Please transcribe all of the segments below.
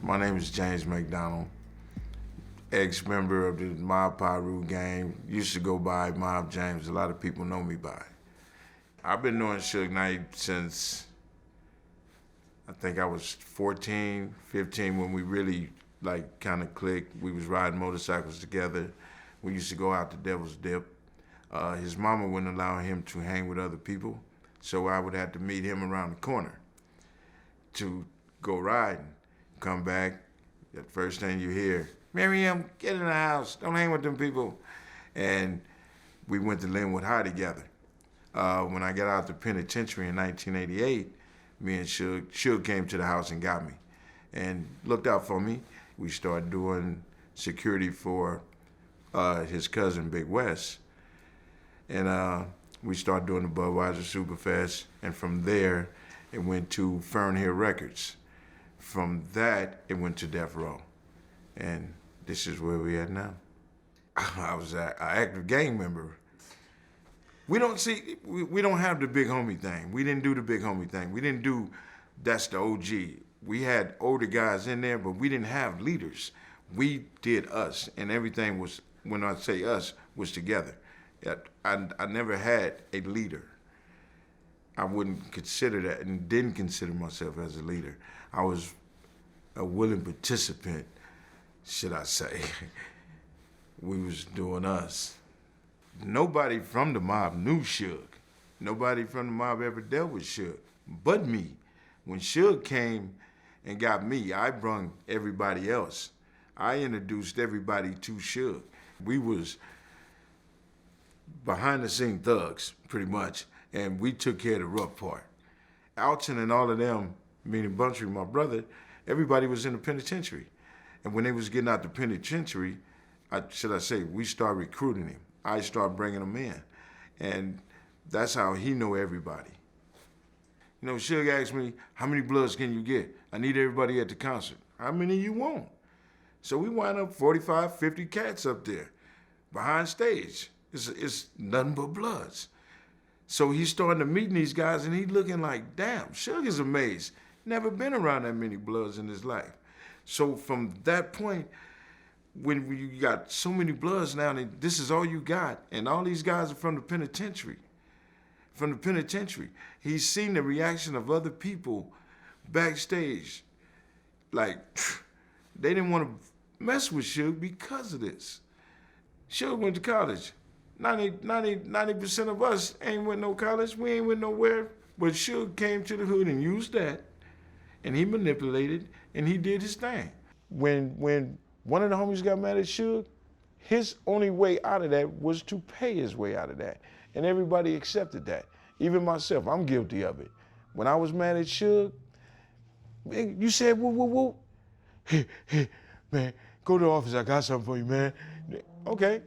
My name is James McDonald, ex-member of the Mob Piru gang. Used to go by Mob James. A lot of people know me by. I've been knowing Suge Knight since I think I was 14, 15 when we really kind of clicked. We was riding motorcycles together. We used to go out to Devil's Dip. His mama wouldn't allow him to hang with other people, so I would have to meet him around the corner to go riding. Come back, the first thing you hear, Miriam, get in the house, don't hang with them people. And we went to Linwood High together. When I got out the penitentiary in 1988, me and Suge came to the house and got me and looked out for me. We started doing security for his cousin, Big West. And we started doing the Budweiser Superfest, and from there, it went to Fern Hill Records. From that, it went to Death Row. And this is where we at now. I was an active gang member. We don't have the big homie thing. We didn't do the big homie thing. We didn't do, that's the OG. We had older guys in there, but we didn't have leaders. We did us, and everything was, when I say us, was together. I never had a leader. I wouldn't consider that and didn't consider myself as a leader. I was a willing participant, should I say. We was doing us. Nobody from the mob knew Suge. Nobody from the mob ever dealt with Suge, but me. When Suge came and got me, I brung everybody else. I introduced everybody to Suge. We was behind the scene thugs, pretty much, and we took care of the rough part. Alton and all of them, meaning Buntry, my brother, everybody was in the penitentiary. And when they was getting out the penitentiary, we started recruiting him. I started bringing him in. And that's how he know everybody. You know, Suge asked me, how many Bloods can you get? I need everybody at the concert. How many you want? So we wind up 45, 50 cats up there, behind stage. It's nothing but Bloods. So he's starting to meet these guys, and he's looking like, damn, Suge is amazed. Never been around that many Bloods in his life. So from that point, when you got so many Bloods now, and this is all you got, and all these guys are from the penitentiary. From the penitentiary. He's seen the reaction of other people backstage. Like, they didn't want to mess with Suge because of this. Suge went to college. 90% of us ain't went no college, we ain't went nowhere, but Suge came to the hood and used that, and he manipulated, and he did his thing. When one of the homies got mad at Suge, his only way out of that was to pay his way out of that, and everybody accepted that. Even myself, I'm guilty of it. When I was mad at Suge, you said, whoop, whoop, whoop. Hey, man, go to the office, I got something for you, man. Okay.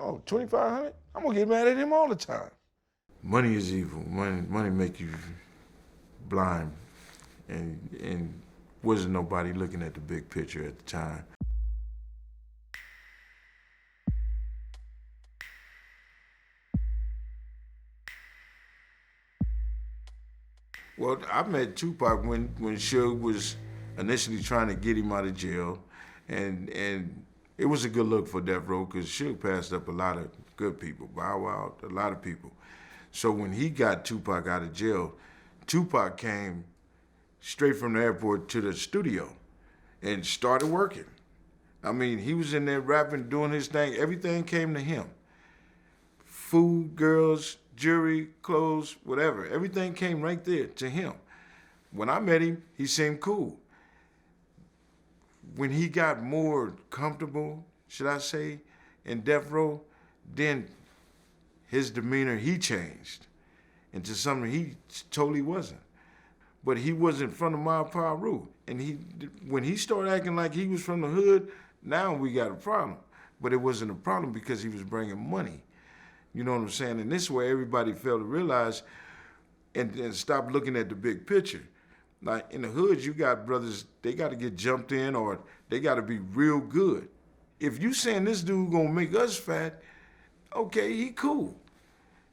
Oh, 2,500? I'm gonna get mad at him all the time. Money is evil. Money make you blind, and wasn't nobody looking at the big picture at the time. Well, I met Tupac when Suge was initially trying to get him out of jail, and it was a good look for Death Row because Suge passed up a lot of good people, Bow Wow, a lot of people. So when he got Tupac out of jail, Tupac came straight from the airport to the studio and started working. I mean, he was in there rapping, doing his thing. Everything came to him. Food, girls, jewelry, clothes, whatever. Everything came right there to him. When I met him, he seemed cool. When he got more comfortable, should I say, in Death Row, then his demeanor, he changed into something he totally wasn't. But he wasn't from the Mob Piru. And when he started acting like he was from the hood, now we got a problem. But it wasn't a problem because he was bringing money. You know what I'm saying? And this way everybody failed to realize and stop looking at the big picture. Like in the hood, you got brothers, they got to get jumped in or they got to be real good. If you saying this dude gonna make us fat, okay, he cool.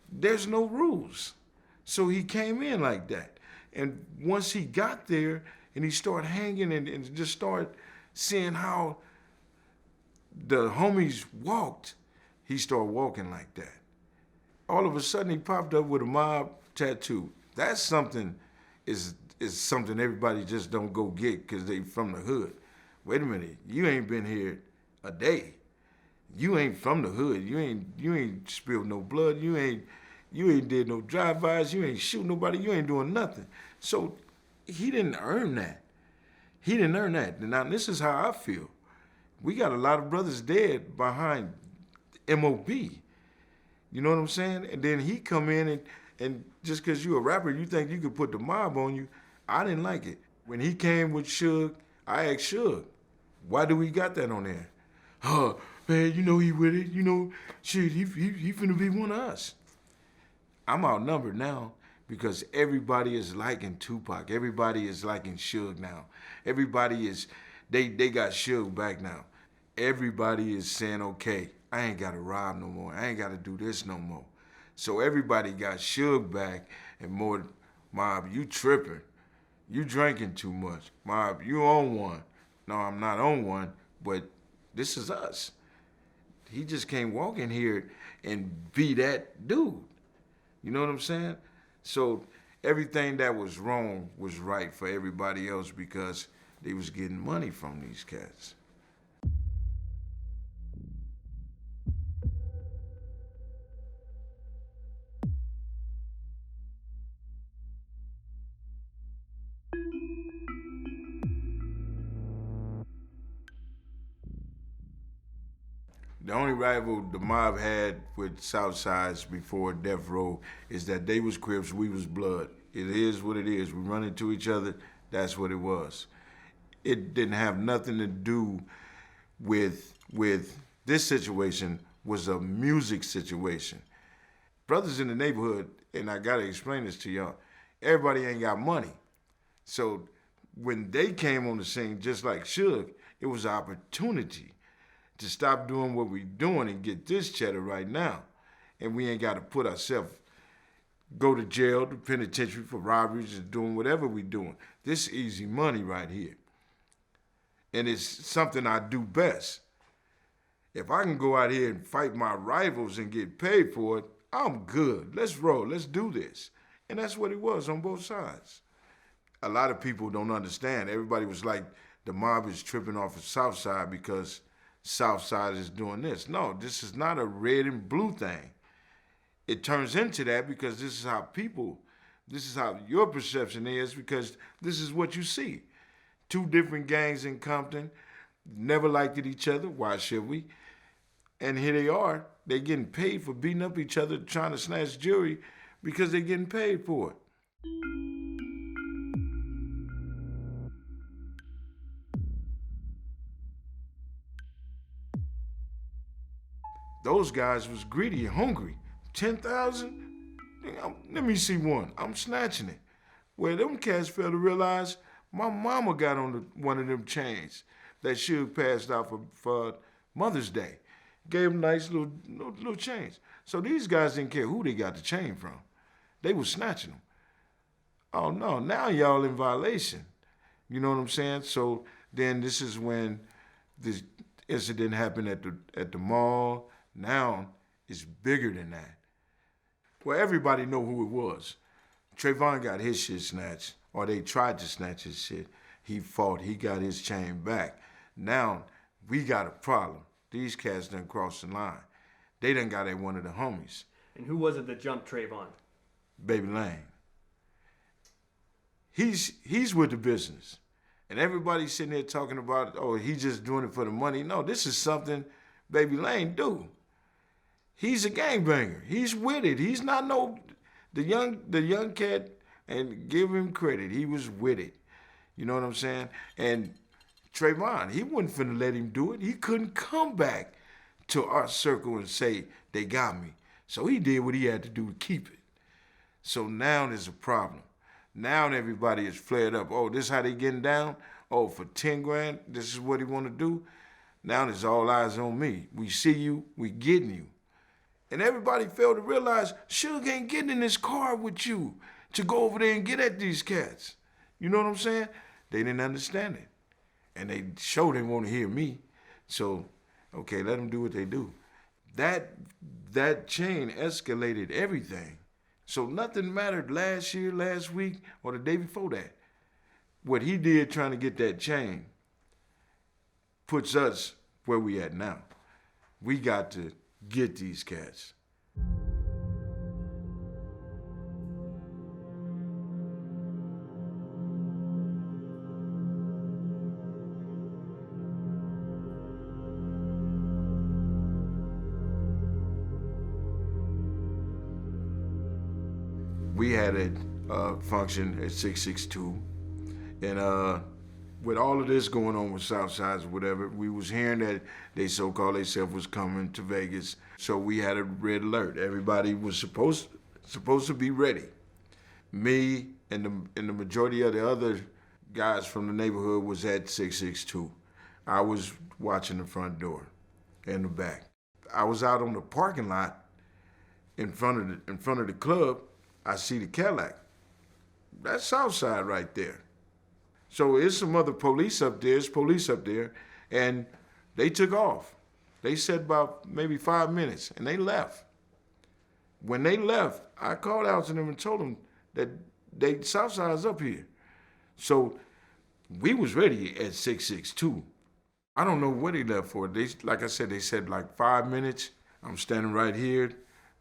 There's no rules. So he came in like that. And once he got there, and he started hanging and just started seeing how the homies walked. He started walking like that. All of a sudden, he popped up with a mob tattoo. That's something is something everybody just don't go get because they from the hood. Wait a minute, you ain't been here a day. You ain't from the hood. You ain't spilled no blood. You ain't did no drive-bys. You ain't shoot nobody. You ain't doing nothing. So he didn't earn that. He didn't earn that. Now this is how I feel. We got a lot of brothers dead behind MOB. You know what I'm saying? And then he come in and just because you a rapper, you think you could put the mob on you. I didn't like it. When he came with Suge, I asked Suge, why do we got that on there? Oh, man, you know he with it. You know, shit, he finna be one of us. I'm outnumbered now because everybody is liking Tupac. Everybody is liking Suge now. Everybody is, they got Suge back now. Everybody is saying, okay, I ain't gotta rob no more. I ain't gotta do this no more. So everybody got Suge back and more, Mob, you tripping. You drinking too much. Mob, you on one. No, I'm not on one, but this is us. He just can't walk in here and be that dude. You know what I'm saying? So everything that was wrong was right for everybody else because they was getting money from these cats. The only rival the mob had with Southsides before Death Row is that they was Crips, we was Blood. It is what it is. We run into each other, that's what it was. It didn't have nothing to do with this situation was a music situation. Brothers in the neighborhood, and I gotta explain this to y'all, everybody ain't got money. So when they came on the scene, just like Suge, it was an opportunity to stop doing what we doing and get this cheddar right now. And we ain't got to put ourselves, go to jail, to penitentiary for robberies and doing whatever we doing. This is easy money right here. And it's something I do best. If I can go out here and fight my rivals and get paid for it, I'm good. Let's roll, let's do this. And that's what it was on both sides. A lot of people don't understand. Everybody was like, the mob is tripping off of Southside because Southside is doing this. No, this is not a red and blue thing. It turns into that because this is how your perception is because this is what you see. Two different gangs in Compton, never liked each other, why should we? And here they are, they're getting paid for beating up each other, trying to snatch jewelry because they're getting paid for it. Those guys was greedy and hungry. 10,000? Let me see one. I'm snatching it. Well, them cats failed to realize my mama got on one of them chains that Suge passed out for Mother's Day. Gave them nice little chains. So these guys didn't care who they got the chain from. They was snatching them. Oh no, now y'all in violation. You know what I'm saying? So then this is when this incident happened at the mall. Now it's bigger than that. Well, everybody know who it was. Trayvon got his shit snatched, or they tried to snatch his shit. He fought, he got his chain back. Now we got a problem. These cats done crossed the line. They done got at one of the homies. And who was it that jumped Trayvon? Baby Lane. He's with the business. And everybody's sitting there talking about, oh, he's just doing it for the money. No, this is something Baby Lane do. He's a gangbanger. He's with it. He's not the young cat, and give him credit. He was with it. You know what I'm saying? And Trayvon, he wasn't finna let him do it. He couldn't come back to our circle and say, they got me. So he did what he had to do to keep it. So now there's a problem. Now everybody is flared up. Oh, this how they getting down? Oh, for 10 grand, this is what he want to do? Now there's all eyes on me. We see you, we getting you. And everybody failed to realize Suge ain't getting in this car with you to go over there and get at these cats. You know what I'm saying? They didn't understand it. And they sure didn't want to hear me. So, okay, let them do what they do. That chain escalated everything. So nothing mattered last year, last week, or the day before that. What he did trying to get that chain puts us where we at now. We got to get these cats. We had a function at 662, and with all of this going on with Southsides or whatever, we was hearing that they so-called themselves was coming to Vegas, so we had a red alert. Everybody was supposed to be ready. Me and the majority of the other guys from the neighborhood was at 662. I was watching the front door and the back. I was out on the parking lot in front of the club. I see the Cadillac. That's Southside right there. So it's some other police up there, and they took off. They said about maybe 5 minutes, and they left. When they left, I called out to them and told them that Southside's up here. So we was ready at 662. I don't know what they left for. Like I said, they said like 5 minutes. I'm standing right here.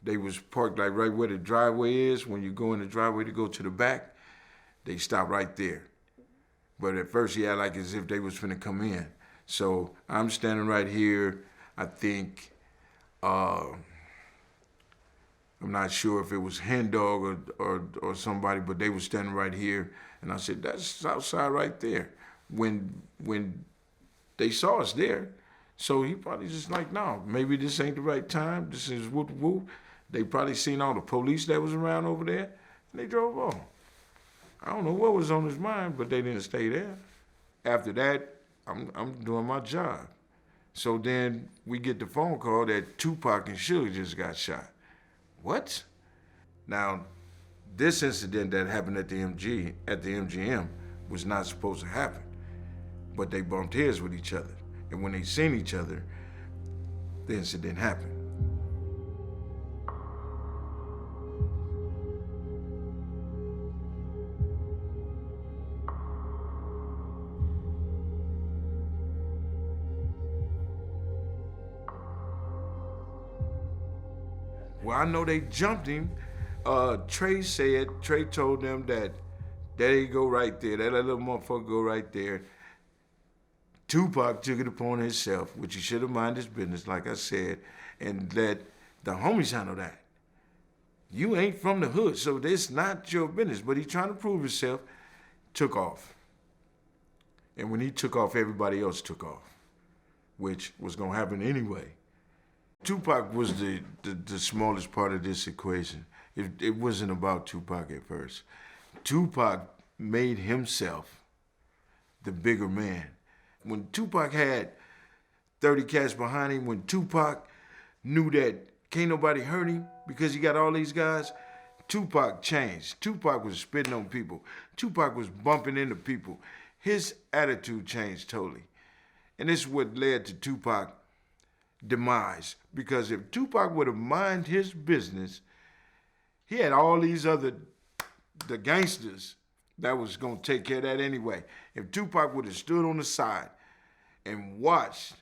They was parked like right where the driveway is. When you go in the driveway to go to the back, they stopped right there. But at first he had like as if they was finna come in. So I'm standing right here. I think, I'm not sure if it was Hen Dog or somebody, but they was standing right here. And I said, that's Southside right there. When they saw us there, so he probably just like, no, maybe this ain't the right time. This is whoop whoop. They probably seen all the police that was around over there, and they drove off. I don't know what was on his mind, but they didn't stay there. After that, I'm doing my job. So then we get the phone call that Tupac and Suge just got shot. What? Now, this incident that happened at the MGM was not supposed to happen, but they bumped heads with each other. And when they seen each other, the incident happened. Well, I know they jumped him. Trey told them that there he go right there, that little motherfucker go right there. Tupac took it upon himself, which he should have minded his business, like I said, and let the homies handle that. You ain't from the hood, so this not your business. But he trying to prove himself, took off. And when he took off, everybody else took off, which was gonna happen anyway. Tupac was the smallest part of this equation. It wasn't about Tupac at first. Tupac made himself the bigger man. When Tupac had 30 cats behind him, when Tupac knew that can't nobody hurt him because he got all these guys, Tupac changed. Tupac was spitting on people. Tupac was bumping into people. His attitude changed totally. And this is what led to Tupac's demise. Because if Tupac would have minded his business, he had all these the gangsters that was gonna take care of that anyway. If Tupac would have stood on the side and watched,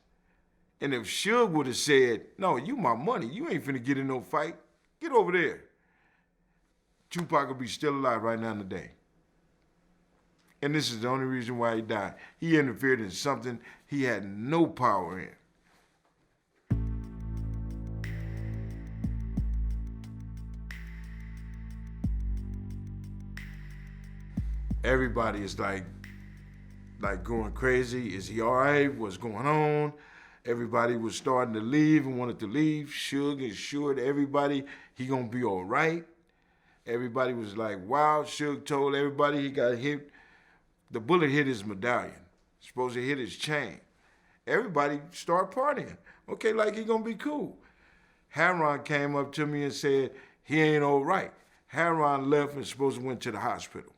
and if Suge would have said, no, you my money, you ain't finna get in no fight, get over there, Tupac would be still alive right now today. And this is the only reason why he died. He interfered in something he had no power in. Everybody is like going crazy. Is he all right? What's going on? Everybody was starting to leave and wanted to leave. Suge assured everybody he gonna be all right. Everybody was like, wow. Suge told everybody he got hit. The bullet hit his medallion. Supposed to hit his chain. Everybody started partying. Okay, like he gonna be cool. Harron came up to me and said, he ain't all right. Harron left and supposed to went to the hospital.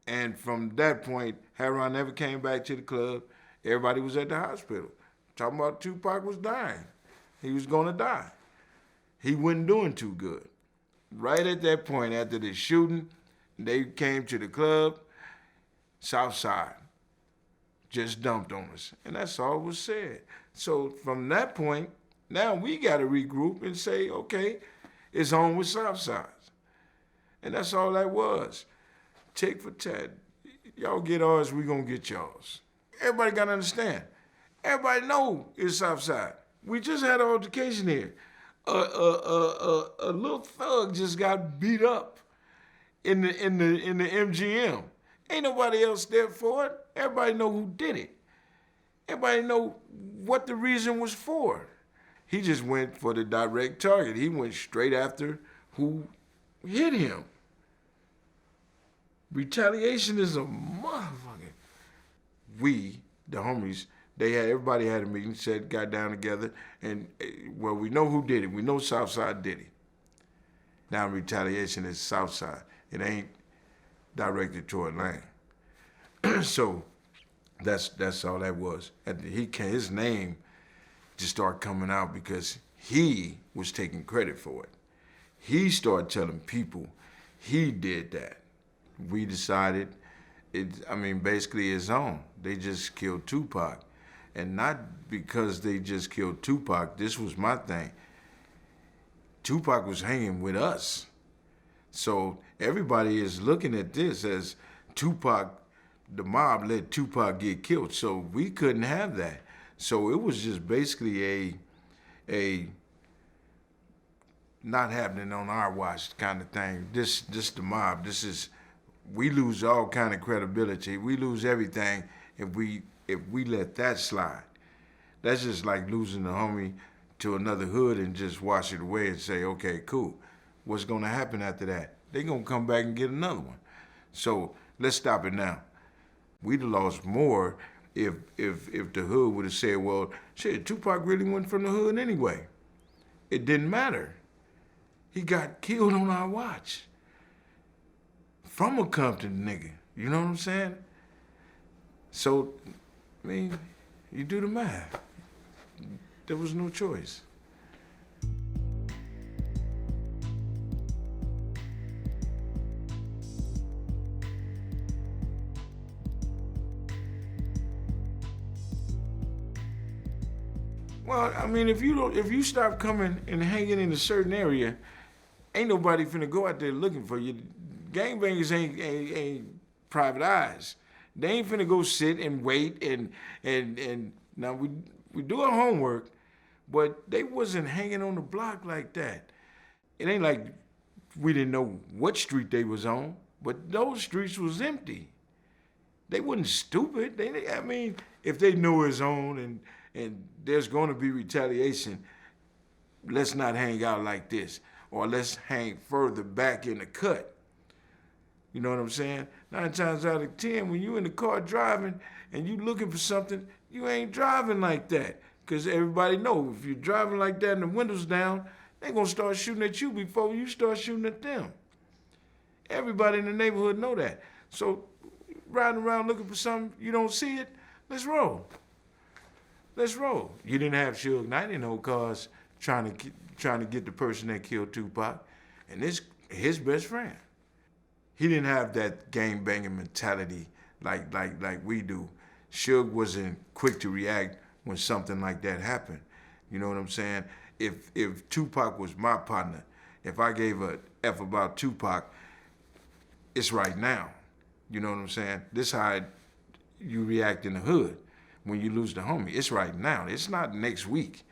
And from that point, Heron never came back to the club. Everybody was at the hospital. Talking about Tupac was dying. He was gonna die. He wasn't doing too good. Right at that point, after the shooting, they came to the club, Southside just dumped on us. And that's all was said. So from that point, now we gotta regroup and say, okay, it's on with Southside. And that's all that was. Tick for tat. Y'all get ours, we gonna get y'all's. Everybody gotta understand. Everybody know it's Southside. We just had an altercation here. A little thug just got beat up in the MGM. Ain't nobody else there for it. Everybody know who did it. Everybody know what the reason was for. He just went for the direct target. He went straight after who hit him. Retaliation is a motherfucker. We, the homies, everybody had a meeting, got down together, and well, we know who did it. We know Southside did it. Now retaliation is Southside. It ain't directed toward Lane. So that's all that was. His name just started coming out because he was taking credit for it. He started telling people he did that. We decided basically his own. They just killed Tupac. And not because they just killed Tupac, this was my thing. Tupac was hanging with us. So everybody is looking at this as Tupac, the mob let Tupac get killed. So we couldn't have that. So it was just basically a not happening on our watch kind of thing. This the mob. We lose all kind of credibility. We lose everything if we let that slide. That's just like losing a homie to another hood and just wash it away and say, okay, cool. What's gonna happen after that? They're gonna come back and get another one. So let's stop it now. We'd have lost more if the hood would have said, well, shit, Tupac really went from the hood anyway. It didn't matter. He got killed on our watch. From a Compton nigga, you know what I'm saying? So, you do the math. There was no choice. Well, if you stop coming and hanging in a certain area, ain't nobody finna go out there looking for you. Gangbangers ain't private eyes. They ain't finna go sit and wait and now we do our homework, but they wasn't hanging on the block like that. It ain't like we didn't know what street they was on, but those streets was empty. They wasn't stupid. If they know it's on and there's gonna be retaliation, let's not hang out like this, or let's hang further back in the cut. You know what I'm saying? 9 times out of 10, when you in the car driving and you looking for something, you ain't driving like that. Because everybody know if you're driving like that and the windows down, they gonna start shooting at you before you start shooting at them. Everybody in the neighborhood know that. So riding around looking for something, you don't see it, let's roll. Let's roll. You didn't have Suge Knight in no cars trying to get the person that killed Tupac, and this his best friend. He didn't have that gang-banging mentality like we do. Suge wasn't quick to react when something like that happened. You know what I'm saying? If Tupac was my partner, if I gave a F about Tupac, it's right now. You know what I'm saying? This how you react in the hood when you lose the homie. It's right now. It's not next week.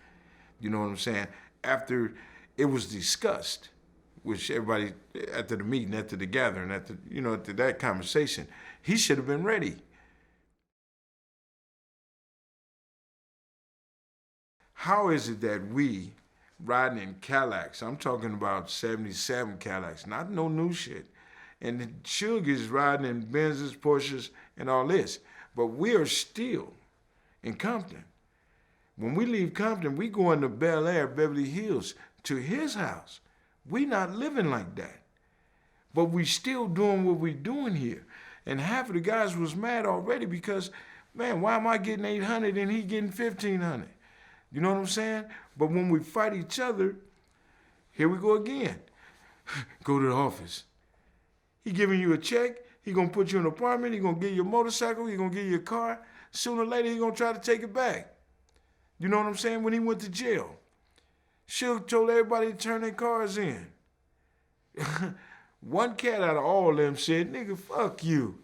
You know what I'm saying? After it was discussed, which everybody, after the meeting, after the gathering, after that conversation, he should have been ready. How is it that we, riding in Cadillacs, I'm talking about 77 Cadillacs, not no new shit, and Suge is riding in Benzes, Porsches, and all this, but we are still in Compton. When we leave Compton, we go into Bel Air, Beverly Hills, to his house. We not living like that. But we still doing what we doing here. And half of the guys was mad already because, man, why am I getting 800 and he getting 1,500? You know what I'm saying? But when we fight each other, here we go again. Go to the office. He giving you a check. He gonna put you in an apartment. He gonna give you a motorcycle. He gonna give you a car. Sooner or later, he gonna try to take it back. You know what I'm saying? When he went to jail, Suge told everybody to turn their cars in. One cat out of all of them said, nigga, fuck you.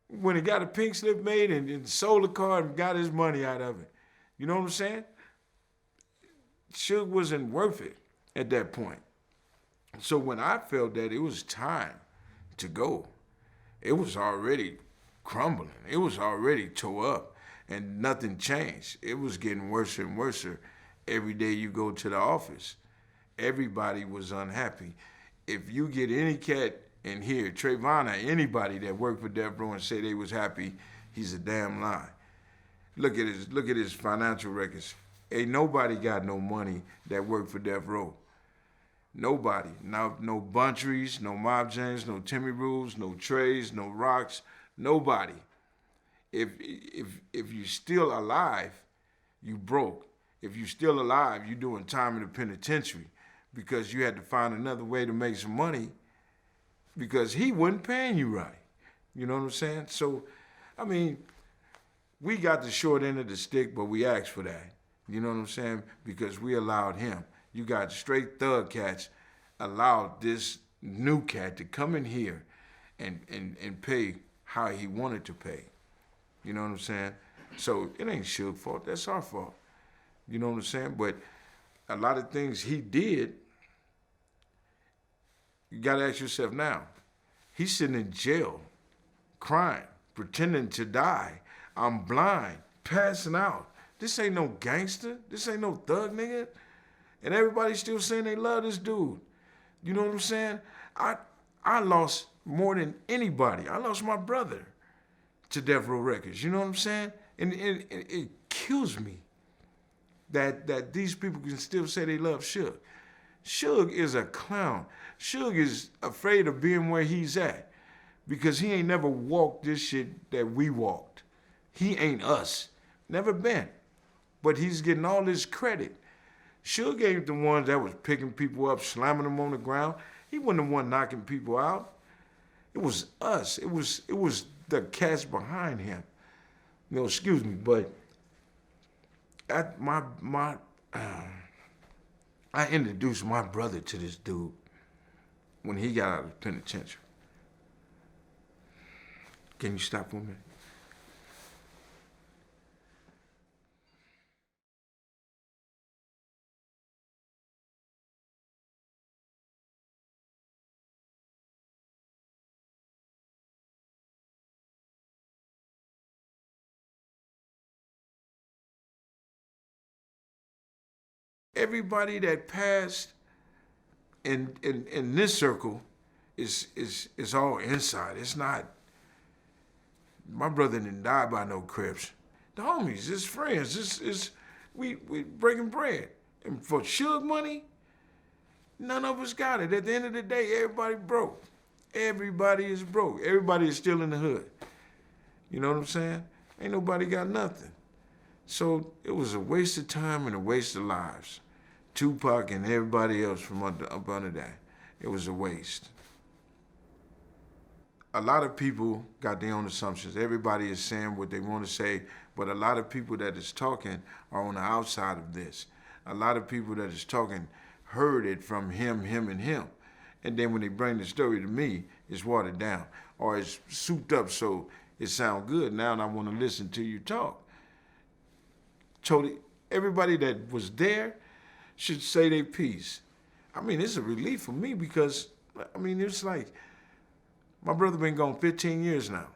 When he got a pink slip made and sold the car and got his money out of it. You know what I'm saying? Suge wasn't worth it at that point. So when I felt that it was time to go, it was already crumbling. It was already tore up and nothing changed. It was getting worse and worse every day you go to the office. Everybody was unhappy. If you get any cat in here, Trayvon or anybody that worked for Death Row and say they was happy, he's a damn lie. Look at his financial records. Ain't nobody got no money that worked for Death Row. Nobody. No Buntries, no Mob James, no Timmy Rules, no Trays, no Rocks. Nobody. If you still alive, you broke. If you still alive, you doing time in the penitentiary because you had to find another way to make some money because he wasn't paying you right. You know what I'm saying? So, I mean, we got the short end of the stick, but we asked for that. You know what I'm saying? Because we allowed him. You got straight thug cats allowed this new cat to come in here and pay how he wanted to pay. You know what I'm saying? So it ain't Suge's fault. That's our fault. You know what I'm saying? But a lot of things he did, you got to ask yourself now. He's sitting in jail, crying, pretending to die. I'm blind, passing out. This ain't no gangster. This ain't no thug nigga. And everybody's still saying they love this dude. You know what I'm saying? I lost more than anybody. I lost my brother to Death Row Records. You know what I'm saying? And it kills me that these people can still say they love Suge. Suge is a clown. Suge is afraid of being where he's at because he ain't never walked this shit that we walked. He ain't us. Never been. But he's getting all this credit. Suge ain't the one that was picking people up, slamming them on the ground. He wasn't the one knocking people out. It was us. It was the cats behind him. You know, excuse me, but I introduced my brother to this dude when he got out of the penitentiary. Can you stop for a minute? Everybody that passed in this circle is all inside. It's not. My brother didn't die by no Crips. The homies, his friends, we breaking bread. And for Suge money, none of us got it. At the end of the day, everybody broke. Everybody is broke. Everybody is still in the hood. You know what I'm saying? Ain't nobody got nothing. So it was a waste of time and a waste of lives. Tupac and everybody else from up under that. It was a waste. A lot of people got their own assumptions. Everybody is saying what they want to say, but a lot of people that is talking are on the outside of this. A lot of people that is talking heard it from him, and him. And then when they bring the story to me, it's watered down. Or it's souped up so it sounds good. Now I want to listen to you talk. Totally, everybody that was there should say their piece. I mean, it's a relief for me because, I mean, it's like, my brother been gone 15 years now.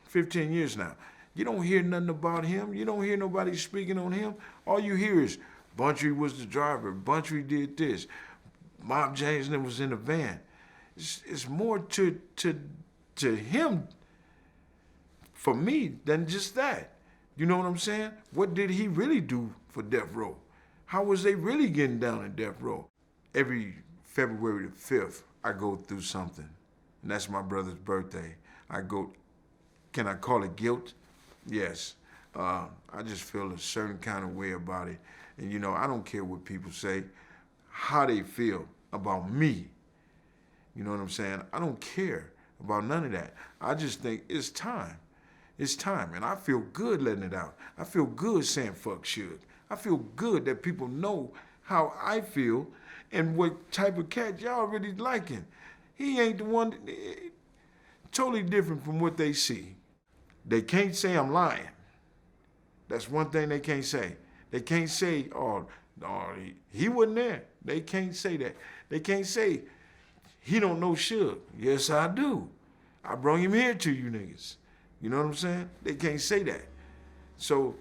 15 years now. You don't hear nothing about him. You don't hear nobody speaking on him. All you hear is, Buntry was the driver. Buntry did this. Mob James was in the van. It's more to him, for me, than just that. You know what I'm saying? What did he really do for Death Row? How was they really getting down in Death Row? Every February the 5th, I go through something. And that's my brother's birthday. I go can I call it guilt? Yes. I just feel a certain kind of way about it. And, you know, I don't care what people say, how they feel about me. You know what I'm saying? I don't care about none of that. I just think it's time. It's time. And I feel good letting it out. I feel good saying fuck Suge. I feel good that people know how I feel and what type of cat y'all really liking. He ain't the one, totally different from what they see. They can't say I'm lying. That's one thing they can't say. They can't say, oh, he wasn't there. They can't say that. They can't say, he don't know Suge. Yes, I do. I brought him here to you niggas. You know what I'm saying? They can't say that. So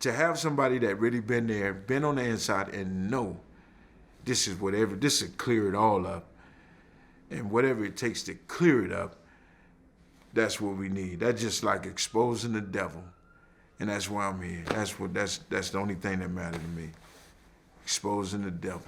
to have somebody that really been there, been on the inside and know this will clear it all up. And whatever it takes to clear it up, that's what we need. That's just like exposing the devil. And that's why I'm here. That's the only thing that matters to me. Exposing the devil.